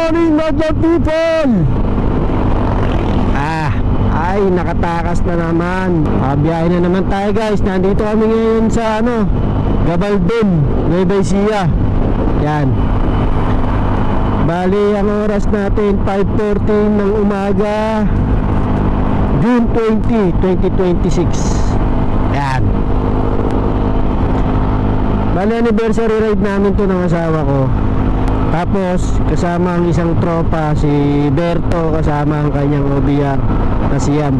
morning, London people! Ay, nakatakas na naman. Biyahe na naman tayo guys. Nandito kami ngayon sa Gabaldon, Nueva Ecija. Yan. Bali, ang oras natin 5:14 ng umaga, June 20, 2026. Yan. Bali, anniversary ride namin to ng asawa ko. Tapos kasama ang isang tropa, si Berto, kasama ang kanyang OBR na si Yam.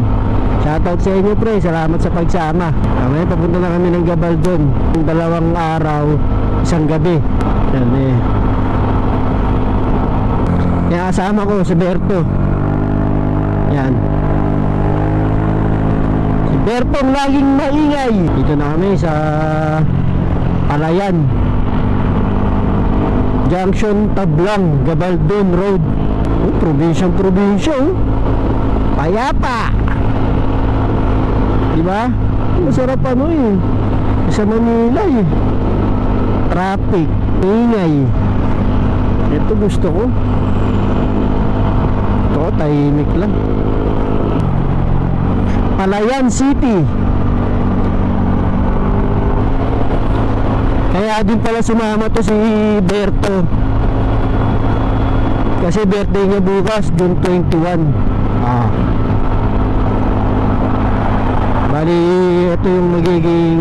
Shoutout sa inyo pre, salamat sa pagsama. Ngayon papunta na kami ng Gabaldon. 2 araw, 1 gabi. Yan eh. Yan, kasama ko si Berto. Yan. Si Berto ang laging maingay. Dito na kami sa Palayan Junction, Tablang, Gabaldon Road. Probinsya oh. Payapa. Diba? Masarap sa Manila eh. Traffic, ingay. Ito gusto ko. Ito, tahimik lang. Palayan City. Kaya din pala sumama to si Berto. Kasi birthday niya bukas, June 21. Bali, ito yung magiging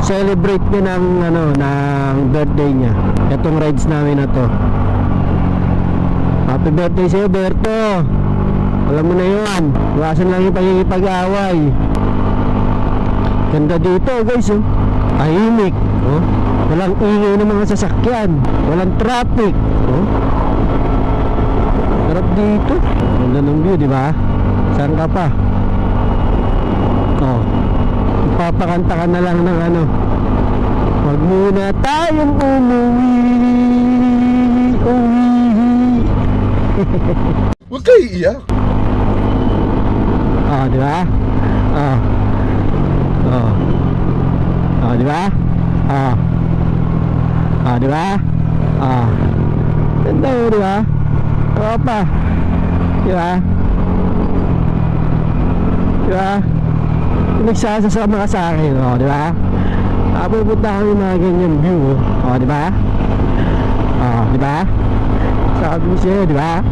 celebrate niya ng birthday niya. Itong rides namin na to. Happy birthday sa'yo, Berto. Alam mo na yun. Iwasan lang yung pagkikipag-away. Ganda dito guys oh. Tahimik oh. Walang ingay ng mga sasakyan. Walang traffic oh. Sarap dito. Ganda ng view, di ba? Saan ka pa? Oh. Ipapakanta ka na lang ng Wag muna tayong umuwi. Huwag kayo iiyak. Di ba? Di ba? Di ba? Ganda mo, di ba? Pa. Di ba? Di ba? Nagsasasama ka sa akin, di ba? Pupunta kami mga ganyan view, di ba? Di ba? Sabi ko sa'yo, di ba?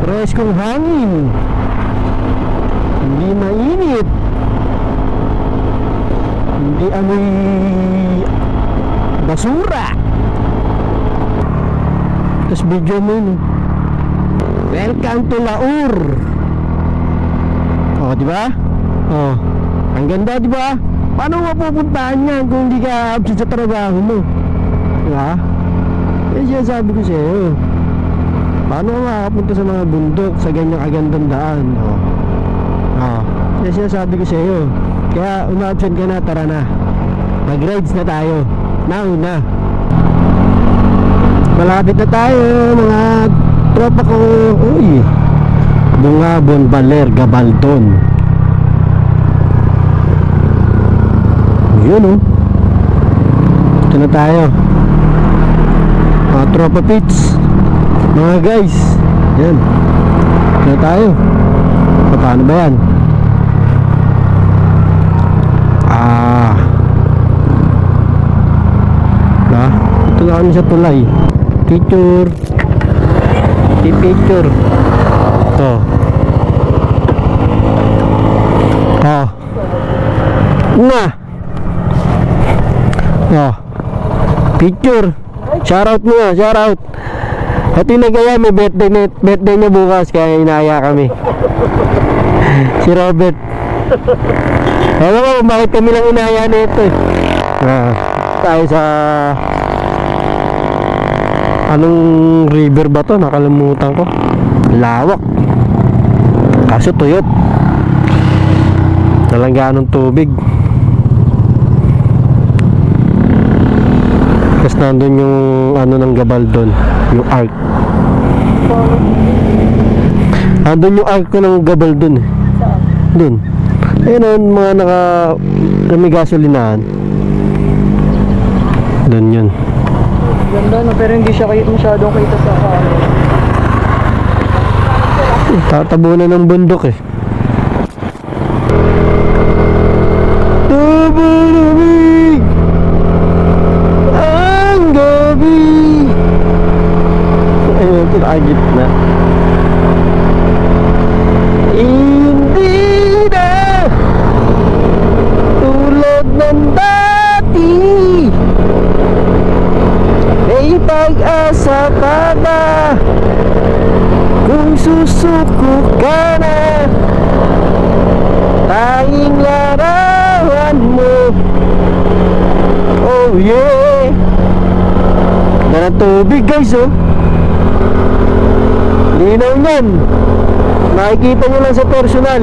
Preskong hangin. Hindi mainit. Hindi amoy basura. Tapos video mo yun. Welcome to Laur. Di ba? Ang ganda, di ba? Paano mapupuntahan yan kung hindi ka absent sa trabaho mo? Di ba? Siya sabi ko sa'yo. Paano ka makapunta sa mga bundok sa ganyang kagandang daan? Siya sabi ko sa'yo. Kaya umabsent ka na, tara na. Mag-rides na tayo. Nauna. Malapit na tayo mga tropa ko. Uy, Bungabon, Baler, Gabaldon. Yun oh. Ito na tayo. Mga tropa pits. Mga guys. Yan. Ito na tayo. Paano ba yan? Ito na kami sa tulay. Picture. Picture. Picture. Shoutout mo nga, shoutout. Ito yung nagaya, may birthday niya bukas, kaya inaaya kami. Si Robert. Alam mo bakit kami lang inaaya na ito tayo sa anong river ba to? Nakalimutan ko. Lawak. Kaso tuyot. Nalanggaan ng tubig. Tapos nandun yung ng Gabaldon, yung arc. Nandun yung arc ko ng Gabaldon dun. Ayun mga may gasolinahan. Doon yun. Ganda no, pero hindi siya masyadong kita sa camera. Tatabunan ng bundok eh. Tubulamig ang gabi. Ayun, pinakagitna. Hindi na tulad ng dati. May pag-asa pa ba kung susuko ka na? Tanging larawan mo. Oh yeah. Ganda ng tubig guys oh. Linaw yan. Makikita nyo lang sa personal.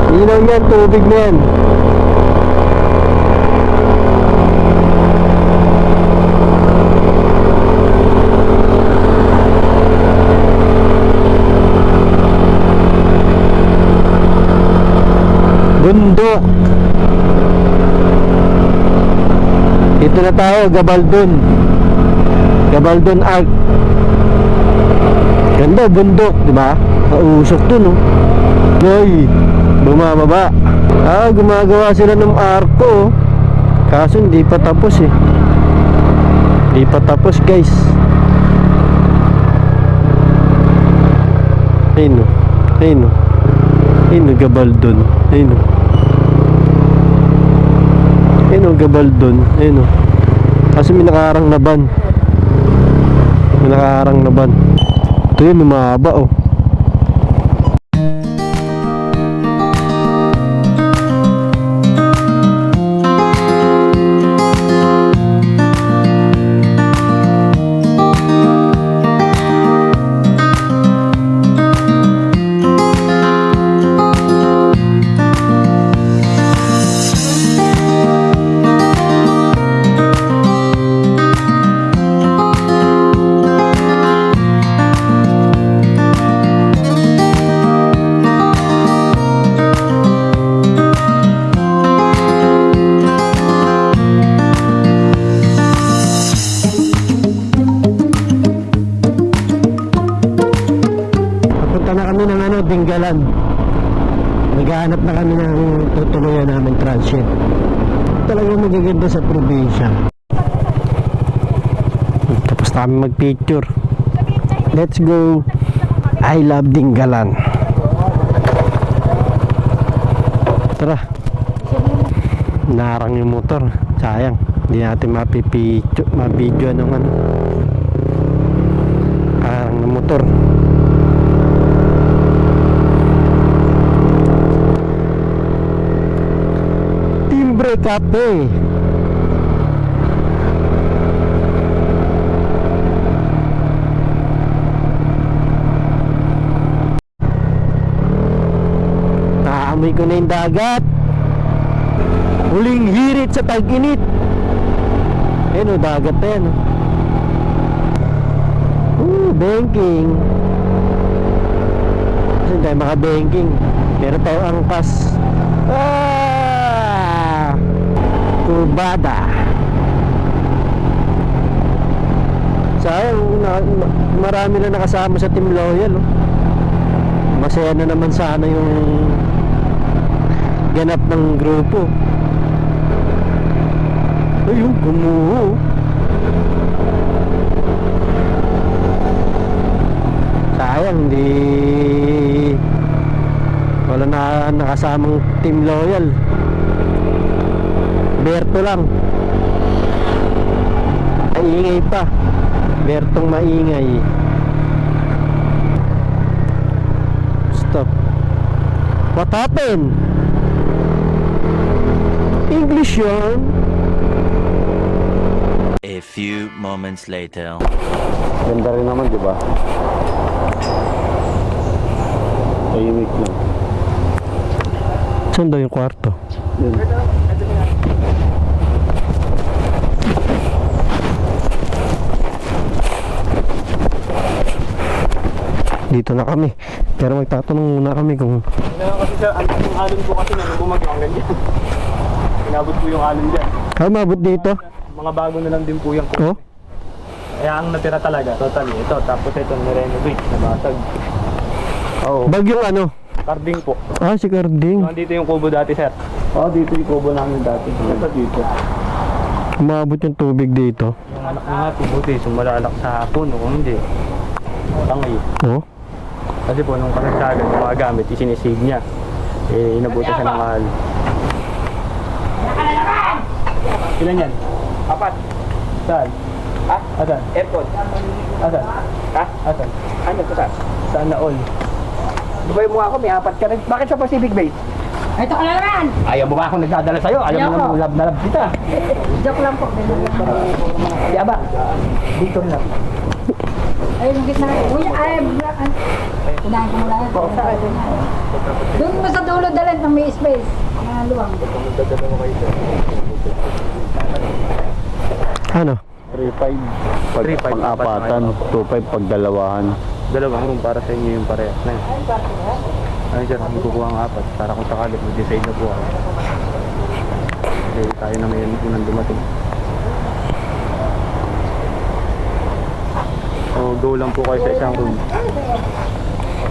Linaw yan, tubig na yan. Bundok. Dito na tayo, Gabaldon. Gabaldon Arc. Ganda, bundok, di ba? Mausok dun, oh. Hoy, bumababa. Gumagawa sila ng arko, oh. Kaso hindi pa tapos, eh. Hindi pa tapos, guys. Ayun, oh. Ayun, oh. Ayun, oh, Gabaldon. Ayun, oh. Ayun, oh, Gabaldon. Ayun, oh. Kasi may nakaharang na van. May nakaharang na van. Ito yun, umahaba oh. Dinggalan. Naghahanap na kami ng tutuluyan namin transit. Talagang magaganda sa probinsya. Tapos na kami mag-picture. Let's go. I love Dinggalan. Tara. Narang yung motor. Sayang. Hindi natin mapipicture ng ano. Narang yung motor. Cafe. Naamoy ko na yung dagat. Huling hirit sa tag-init. Ayun o, dagat na yan. Banking. Kasi tayo maka-banking. Meron tayo angkas. Kubada. Sayang, marami na nakasama sa Team Loyal, oh. Masaya na naman sana yung ganap ng grupo. Ayun, kumuho. Sayang, hindi wala na nakasamang Team Loyal. Berto lang. Maingay pa. Bertong maingay. Stop. What happened? English yun. A few moments later. Ganda rin naman, di ba? Tahimik lang. Saan daw yung kwarto? Yun. Dito na kami. Pero magtatanong muna kami kung... Kasi sir, yung alon ko kasi nang bumagyo ang ganyan. Inabot ko yung alon dyan. Mabot dito? Mga bago na lang din po yung Oh? Kaya ang natira talaga, totally, ito. Tapos ito, nirenovate, nabasag. Oo, Bagyong ano? carding po. Ah, si Carding. Dito yung kubo dati, sir. Dito yung kubo namin dati. Ito dito. Umabot yung tubig dito. Yung anak ko nga po, buti, sumalalak sa hapon, o kung hindi. Tangay. Oh? Kasi po, nung kasagsagan, yung mga gamit, isinisig niya. Inabutan siya ng mahal. Ilan yan? 4. Saan? Asan? Airpod. Asan? Asan? Ano to, sir? Saan na all? Dubai mo ako, may 4 ka rin. Bakit sa Pacific Bay? Ito ka na naman! Ayaw mo ba ako nagdadala sa'yo? Ayaw mo Ayoko. naman love na love kita. Joke lang po. Di ba? Dito lang. Ay, yung gitna. Uy, ay, kinahin ko muna yan. Doon mo sa dulo dalhin ng may space. Mga luwang. Ano? 3.5 pag 3.5 pang-apatan, 2.5 pag dalawahan. Dalawang room para sa inyo yung parehas na yun. Ay, sir, kami kukuha ang 4 para kung sakali mag-decide na po ako. Kasi tayo na may unang dumating. So, go lang po kayo sa isang room.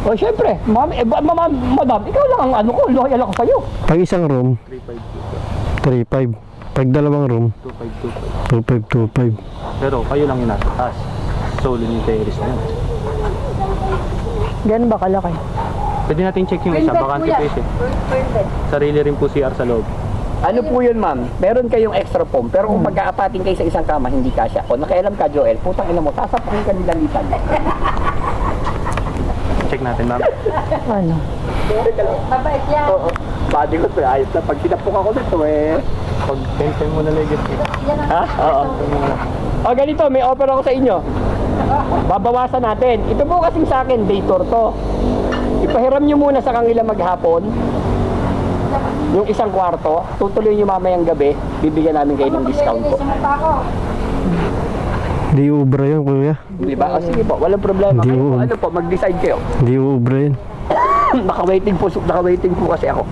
O, syempre. Madam, ikaw lang ang ano ko. Loyal ako sa'yo. Pag isang room, 3.5, 3.5. Pag dalawang room, 2.5, 2.5. 2.5, 2.5. Pero kayo lang yung nasa taas. Solo ni terrace na yun. Ganun ba kalaki? Pwede natin check yung isa, bakante po isa. Sarili rin po CR sa loob. Ano po yun, ma'am? Meron kayong extra foam, pero kung pag-aapatin kayo sa isang kama, hindi kasya. O, nakialam ka, Joel, putang ina mo, sasapakin ka nilang litan. Check natin, ma'am. Mabait yan. Oo. Body ko, ayos na. Pag sinapok ako nito, Pag 10 mo na legit. Ha? Oo. O, ganito, may offer ako sa inyo. Babawasan natin. Ito po kasing sa akin, day tour to. Ipahiram nyo muna sa kanila maghapon. Yung isang kwarto, tutuloy nyo mamayang gabi, bibigyan namin kayo ng discount po. Sumapa ako. Hindi ubra yun, kuya. Di ba? O, sige po, walang problema. Hindi Kayo po, mo- ano po, mag-decide kayo. Hindi ubra yun. Naka-waiting po kasi ako.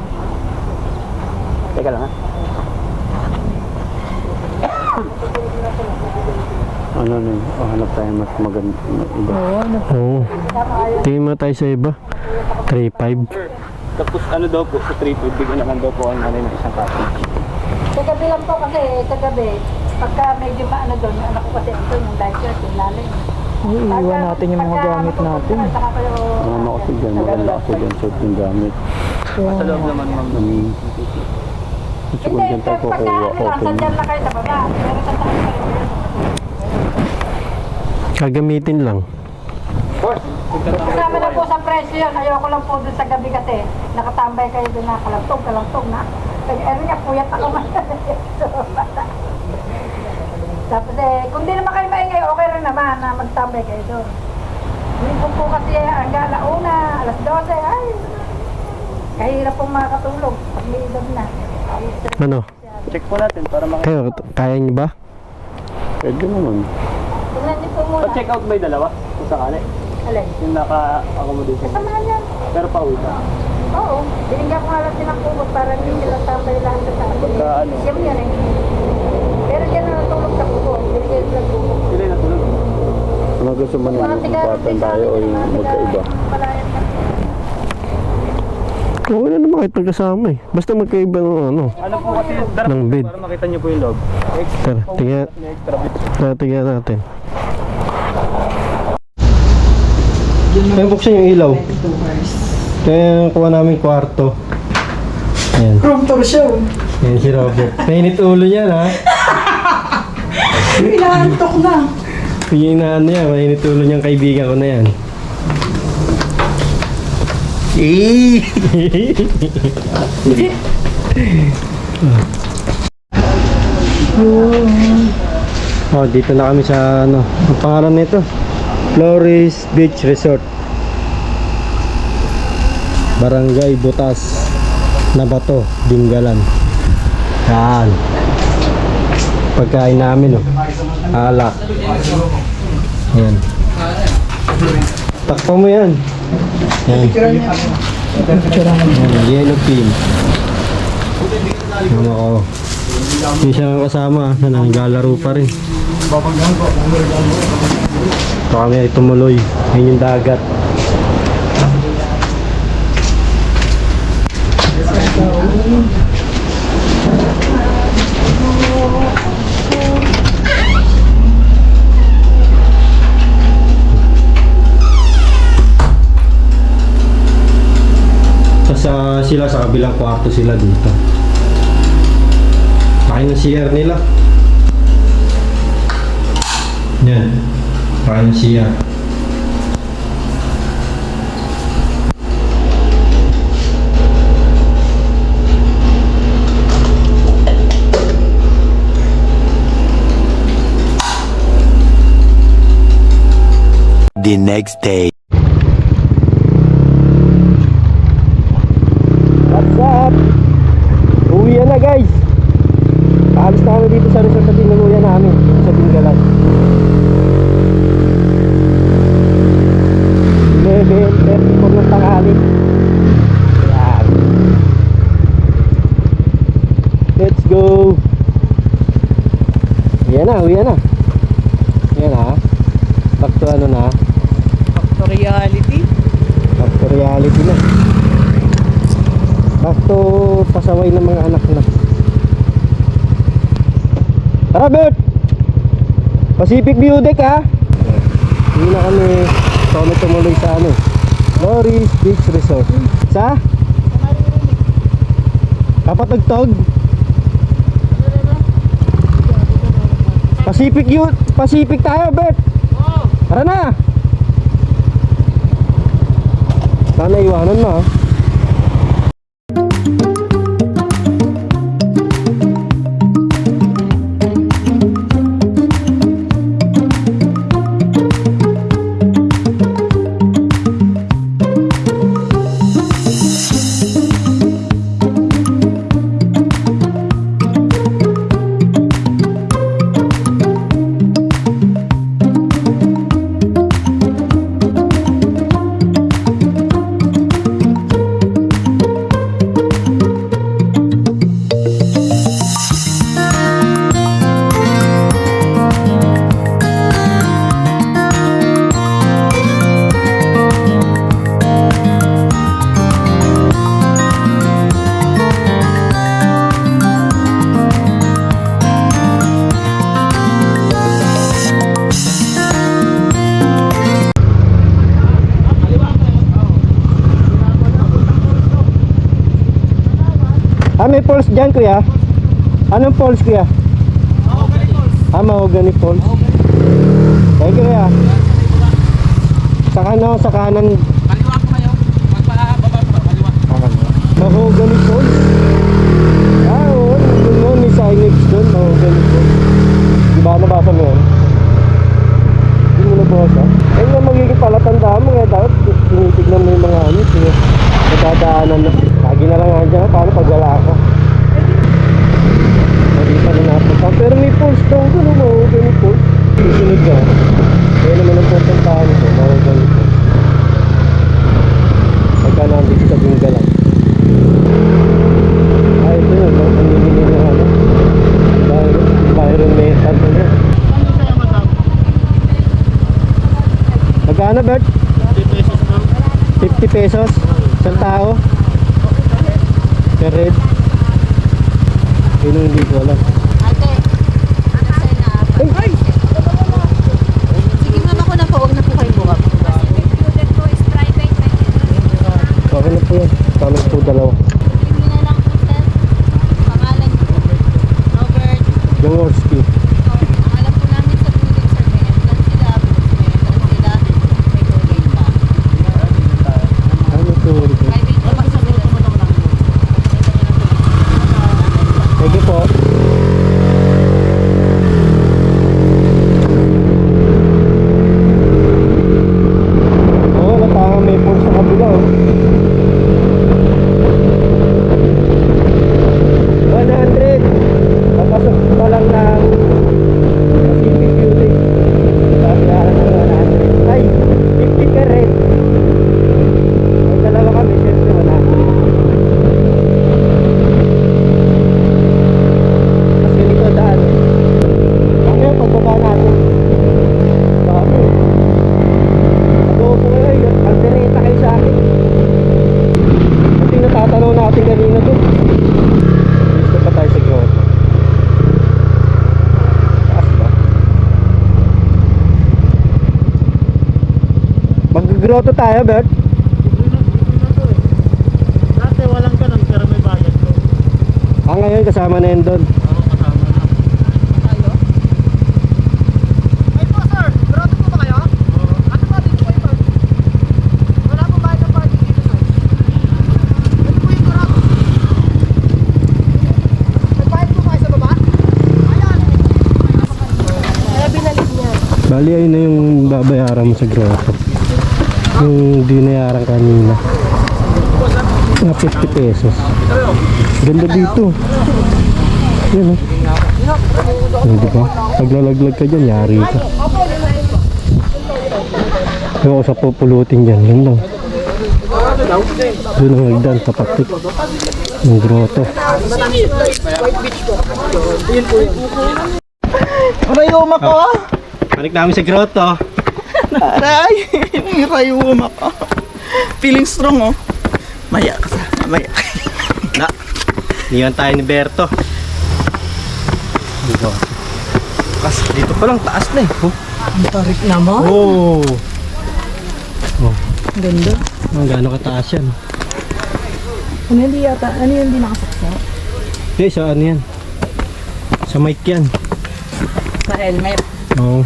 Teka lang ha. Ano na yun? Hanap tayo mas maganda iba. Oo. Tingin mo tayo sa iba. 3.5. Tapos ano daw po, sa 3.5, bigyan naman daw po ang nanay ng isang cottage. Kagabi lang po kasi, kagabi. Pagka medyo maano doon, yung anak ko kasi ito, yung life shirt, yung lalim. Iiwan natin yung mga gamit natin. Saka kayo, Ano kasi dyan, maganda kasi dyan suot yung gamit. Sa loob naman, ma'am. Gusto ko dyan tayo pagka kukuha, nasa open. dyan na kayo sa baba. Pero sa taas kayo. Gagamitin lang. Kasama na po sa presyo yun. Ayoko lang po doon sa gabi kasi nakatambay kayo doon na kalantog na. Ano nga, puyat ako man. Tapos kung di naman kayo maingay, okay rin naman na magtambay kayo doon. Hindi po kasi hanggang alauna, alas 12, ay, kahirap pong makakatulog pag may edad na. Ano? Check po natin para makita. Kayo, kaya niyo ba? Pwede naman. Tingnan niyo po muna. Pa-check out ba yung dalawa? Kung sakali. Alin? Yung naka-accommodation. Kasamahan yan. Pero pauwi ka. Oo. Binigyan ko nga lang silang kumot para hindi sila tambay lang sa taas. Pagka ano? Siyem yan eh. Pero dyan na natulog sa kubo. Binigyan silang kumot. Sila yung natulog. Ano gusto mo na yung apatan tayo o yung magkaiba? Oo na naman kahit magkasama eh. Basta magkaiba ng ano. Ano po kasi, darap Ng bed. para makita niyo po yung loob. Tara, tingnan, Extra bit. tingnan natin. Ay, buksan yung ilaw. Kaya kuha namin kwarto. Ayan. Room tour show. Ayan si Robert. Mainit ulo niya ha. Inaantok na. Yung inaano niya, mainit ulo niyang kaibigan ko na yan. Oh, dito na kami sa ano, ang pangalan nito? Flores Beach Resort. Barangay Butas, Nabato, Dingalan. Yan. Pagkain namin, oh. Alak. Yan. Takpo mo yan. Yan. Yan, yellow pin. Ano ko. Yung siya ang kasama, sana naglalaro pa rin. Ito kami ay tumuloy. Yun yung dagat. Sila sa kabilang kwarto sila dito. Kain ng CR nila. Yan. Kain ng CR. The next day. What's up? Uwi na guys. Paalis na kami dito sa resort sa tinuluyan namin sa Bingalan. 11:34 ng tanghali. Yan. Let's go. Uwi na. Yan na. Back to ano na? Back to reality. Back to reality na. Back to pasaway ng mga anak na. Tara Bert! Pacific View Deck ha! Hindi na kami tumuloy sa ano Loris Beach Resort. Sa? Kapatugtog? Pacific tayo Bert! Tara na! Sana iwanan mo ha. May falls dyan kuya? Anong falls kuya? Mahogany Falls. Mahogany Falls. Thank you kuya. Sa kanan. Kaliwa ko kayo. Magpababa po. Kaliwa. Mahogany Falls. Oo. Doon may signage doon. Mahogany Falls. Diba nabasa mo yun? Hindi mo nabasa? Ayun nga magiging palatandaan mo kaya dapat tinitignan mo yung mga ano. Nadadaanan na. Lagi na lang nga dyan. Paano pag wala ka? Dito na napunta. Pero may falls daw doon. Mahogany Falls. Susunod ka. Kaya naman ang pupuntahan ko. Mahogany Falls. Pagka nandito sa Bingalan. Ay, ito yun. Ang nilinin ng ano. Byron Mesa. Ito yun. Magkano, Bert? 50 pesos. Isang tao? Per head? Yun ang hindi ko alam. Ate, Ay! sige ma'am, ako na po. Huwag na po kayo buka. Okay na po yan. Kami po dalawa. Hindi na lang po, sir. Pangalan niyo po. Robert. Jaworski. Ang alam po namin sa building, sir, may entrance sila. May entrance sila. May tour guide pa. Ano to? Private po kasi sila. Thank you po. Oo, natanga may pool sa kabila oh. 100. Papasok pa lang ng Pacific View Deck. Sabi na ng 100. Ay, 50 ka rin. Ang dalawa kami, syempre 100. grotto tayo, Bert. Dati walang ganun pero may bayad ko. Ngayon kasama na yun doon. Oo, kasama na. Ay po sir, grotto po ba kayo? Ano ba dito po ito? Wala po bayad ng parking dito sir. Ito po yung grotto. Nagbayad po kayo sa baba? Ayan. Kaya binalik niya. Bali, ayun na yung babayaran mo sa grotto. Yung dinayaran kanina. Mga 50 pesos. Ganda dito. Yan o. Hindi ba? Paglalaglag ka dyan, yari ka. Yung sa pupulutin dyan, yun lang. Doon ang hagdan sa patik. Yung grotto. Rayuma ko. Balik namin sa grotto. Aray, rayuma ko. Feeling strong oh. Maya ka sa, maya. Na. Niyan tayo ni Berto. Dito. Kas dito pa lang taas na eh. Oh. Ang tarik naman. Oh. Ganda. Ang gaano kataas yan. Ano yung hindi nakasaksa? Eh, sa ano yan? Sa mic yan. Sa helmet. Oo.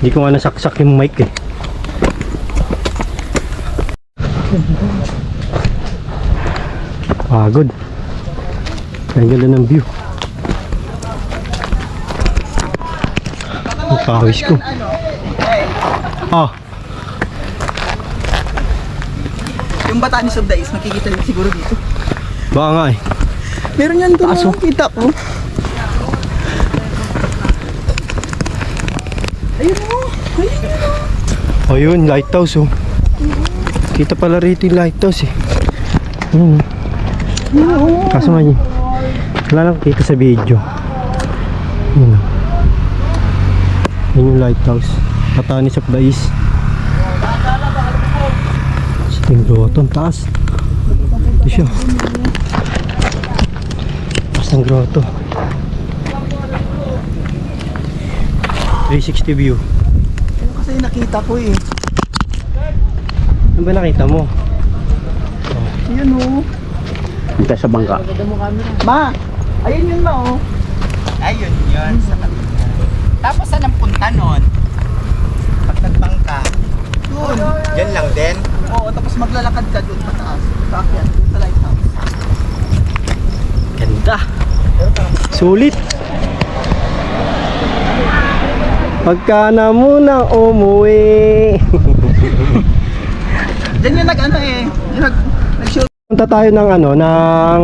Hindi ko nga nasaksak yung mic eh. Pagod. Ang ganda ng view. Ang pawis ko. Ah, Yung Batanes of the East, makikita niyo siguro dito. baka nga eh. Meron yan doon, nakikita ko. Ayun mo. Oh yun, lighthouse oh. Kita pala rito yung lighthouse eh. Kaso nga yun, wala lang kita sa video. Yun. Yun yung lighthouse, Batanes of the East. Ito yung grotto, ang taas. Ito siya. Taas ng grotto. 360 view. Ano kasi nakita ko eh. Ano ba nakita mo? Ayun oh. Dito sa bangka. Ma, ayun yun ma oh. Ayun yun, sa kanila. Tapos saan ang punta nun? Pag nagbangka. Doon. Yan lang din? Oo, tapos maglalakad ka doon pataas. Paakyat, doon sa lighthouse. Ganda. Sulit. Pagka na munang umuwi. Diyan yung nag-ano eh. Yung nag-shoot. Punta tayo ng ano, ng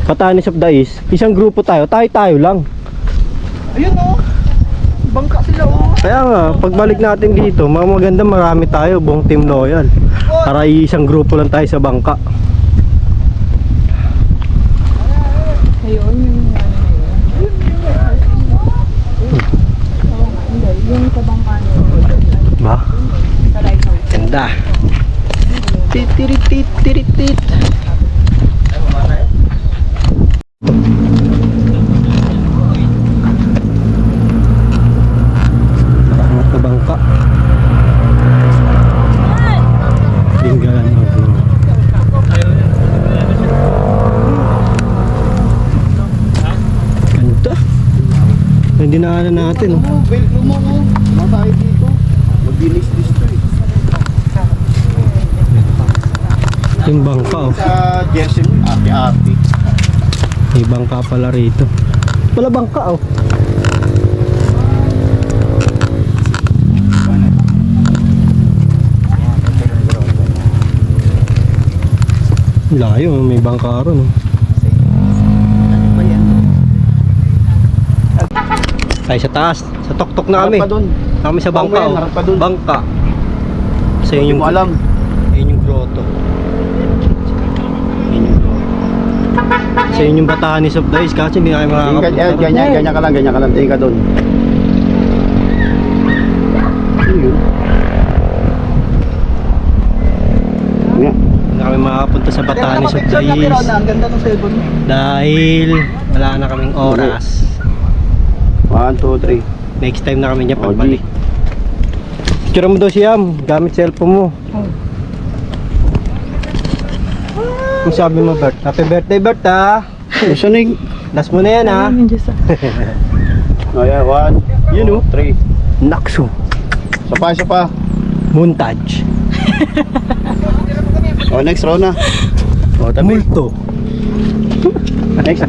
Batanes of the East. Isang grupo tayo, tayo lang. Ayun oh. Bangka sila oh. Kaya nga, pagbalik natin dito, maganda marami tayo, buong Team Loyal. Para isang grupo lang tayo sa bangka. Ba? Ganda. Titirit-tit-tirit-tit. Marami sa bangka. Tinggalan mo. Ganda. Hindi dinaanan natin oh. Welcome mo mo. Matay dito. Mag-dinis district. Yung bangka oh. Sa Jensen, ate-ate. May bangka pala rito. Wala bangka oh. Layo, may bangka ron oh. Tayo sa taas, sa tuktok na kami. Harap pa dun. Kami sa bangka Mamaya, oh. harap pa dun. Bangka. Sa Hindi yung mo alam. Yun yung grotto. Yun yung grotto. Sa yun yung Batanes of the East kasi hindi na kayo makakapunta. Ganyan ka lang, tingin ka dun. Nga. Hindi na kami makakapunta sa Batanes of the East. Ang ganda ng cellphone mo. Dahil wala na kaming oras. 1, 2, 3. Next time na kami niya Oh, pagbalik. Picture mo daw siyam, gamit cellphone mo. Kung sabi mo, Bert, happy birthday, Bert, ha? Gusto na yung... Last mo na yan, ha? Oh yeah, 1, Yun, oh. 3. Nakso. Isa pa. Montage. Oh, next row na. Oh, tabi. Multo. Next.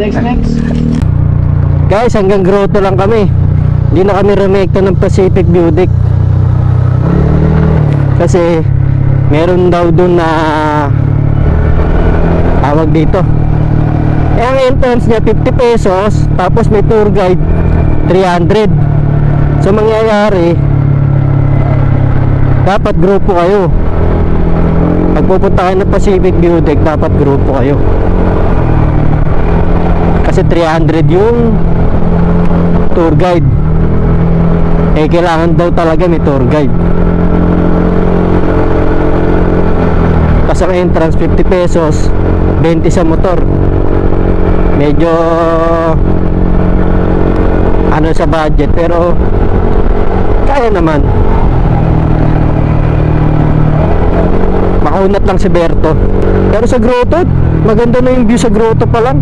Guys, hanggang grotto lang kami. Hindi na kami rumekta ng Pacific View Deck. Kasi meron daw doon na tawag dito. Eh, ang entrance niya 50 pesos, tapos may tour guide 300. So mangyayari, dapat grupo kayo. Pag pupunta kayo ng Pacific View Deck, dapat grupo kayo. Kasi 300 yung tour guide. Eh, kailangan daw talaga may tour guide. Tapos ang entrance 50 pesos, 20 sa motor. Medyo ano sa budget, pero kaya naman. Makaunat lang si Berto. Pero sa grotto, maganda na yung view sa grotto pa lang.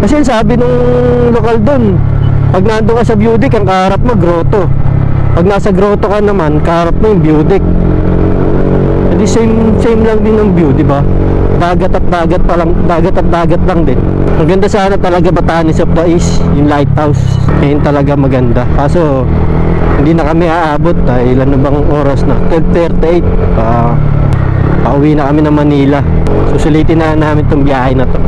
Kasi sabi nung lokal doon, pag nandun ka sa view deck, ang kaharap mo grotto. Pag nasa grotto ka naman, kaharap mo yung view deck. Hindi same lang din ng view, di ba? Dagat at dagat lang din. Maganda sana talaga Batanes of the East, yung lighthouse. Ayun talaga maganda. Kaso hindi na kami aabot. Ilan na bang oras na? 12:38. Pauwi na kami ng Manila. Susulitin na namin tong biyahe na to.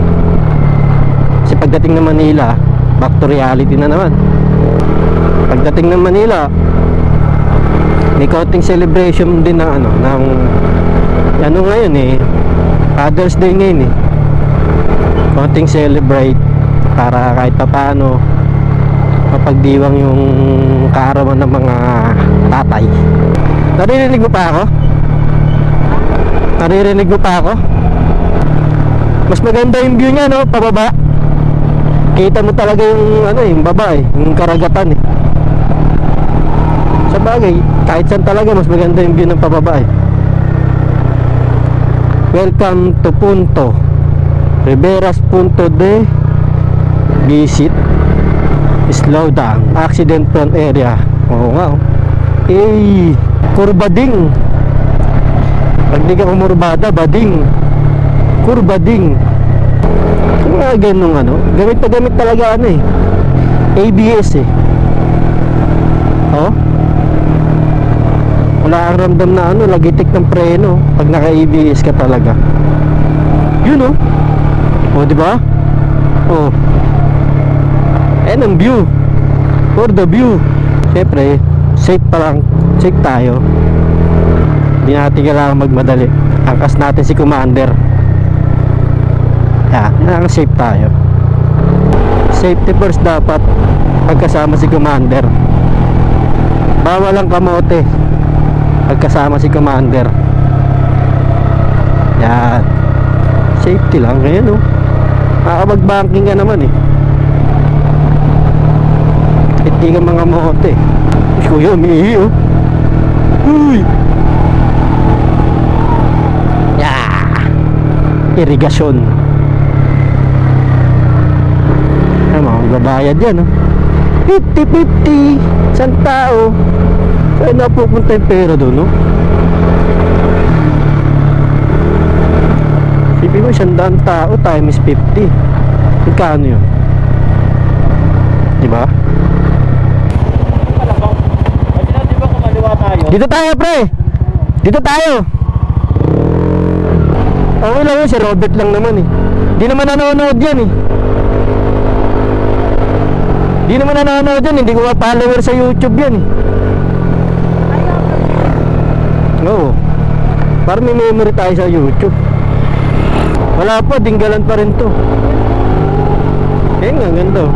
Kasi pagdating ng Manila, back to reality na naman. Pagdating ng Manila, may kaunting celebration din ng ano ngayon eh, Father's Day ngayon eh. Kaunting celebrate para kahit papaano mapagdiwang yung kaarawan ng mga tatay. Naririnig mo pa ako? Naririnig mo pa ako? Mas maganda yung view niya, no? Pababa. Kita mo talaga yung yung baba eh, yung karagatan eh. Sa bagay, kahit saan talaga mas maganda yung view ng pababa eh. Welcome to Punto Riberas Punto de Visit. Slow down, accident prone area. Oo nga oh. Eh, kurbading. Pag di ka kumurbada, bading. Kurbading. Mga ganung gamit na gamit talaga ABS eh. Oh, wala kang ramdam na lagitik ng preno pag naka-ABS ka talaga. Yun oh, di ba? Oh, and ang view, for the view. Siyempre safe pa lang, safe tayo. Hindi natin kailangan magmadali. Angkas natin si Commander. Yan, safe tayo. Safety first dapat pagkasama si Commander. Bawal ang kamote pagkasama si Commander. Yan, safety lang. Ngayon makakapag-banking ka naman eh. Hindi ka mga mote. Kuya, umihi oh. Uy, irigasyon. Magbabayad yan 50-50 isang tao. Kaya napupunta yung pera doon Sipin mo 100 tao times 50, magkano yun? Diba? Dito tayo pre, dito tayo. Okay lang yun, si Robert lang naman eh. Di naman nanonood yan eh. Di naman nanonood yan, hindi ko ma-follower sa YouTube yan eh. Oo, para may memory tayo sa YouTube. Wala pa, dinggalan pa rin to. Eh nga, ganda oh.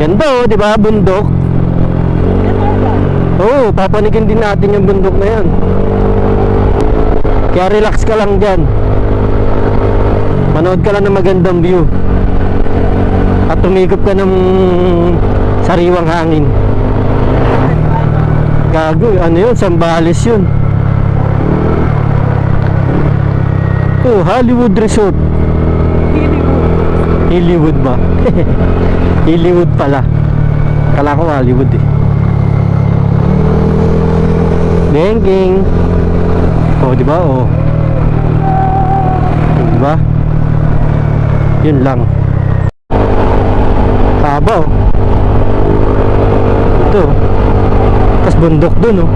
Ganda oh, di ba? Bundok. Oo, papanigin din natin yung bundok na yan. Kaya relax ka lang dyan. Manood ka lang ng magandang view. At tumigop ka ng sariwang hangin. Gago, ano yun? Sambales yun. Oh, Hollywood Resort. Hollywood ba? Hollywood pala. Kala ko Hollywood eh. Bengking. Oh, di ba? Oh. Di ba? Yun lang. Haba oh. Ito. Tas bundok dun oh.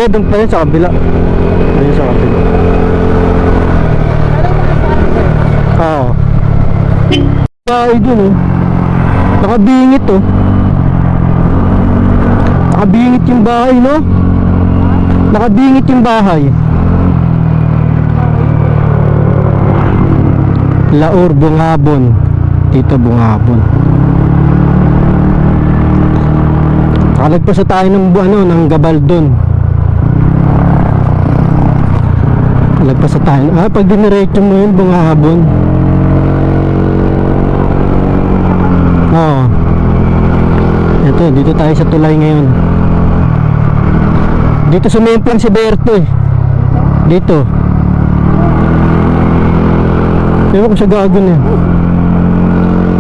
Doon pa yun sa kabila. Doon sa kabila. Oo. Bahay dun oh. Nakabingit oh. Nakabingit yung bahay no? Nakabingit yung bahay. Laur Bungabon. Dito Bungabon. Kalagpas na tayo ng ng Gabaldon. Lagpas sa tayo. Pag diniretso mo yun, Bungabon. Oo. Ito, dito tayo sa tulay ngayon. Dito sumemplang si Berto eh. Dito. Ewan ko sa gagon eh.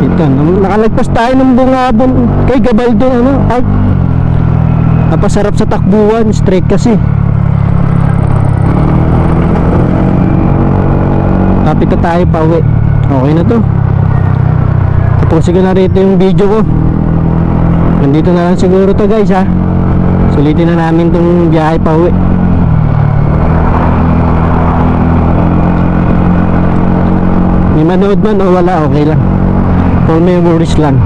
Dito. Nakalagpas tayo ng Bungabon. Kay Gabaldon, Art. Napasarap sa takbuhan. Straight kasi. Kapit na tayo pa uwi. Okay na to. Tapusin ko na rito yung video ko. Nandito na lang siguro to guys ha. Sulitin na namin tong biyahe pa uwi. May manood man o wala, okay lang. For memories lang.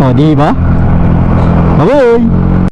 O diba? Bye bye.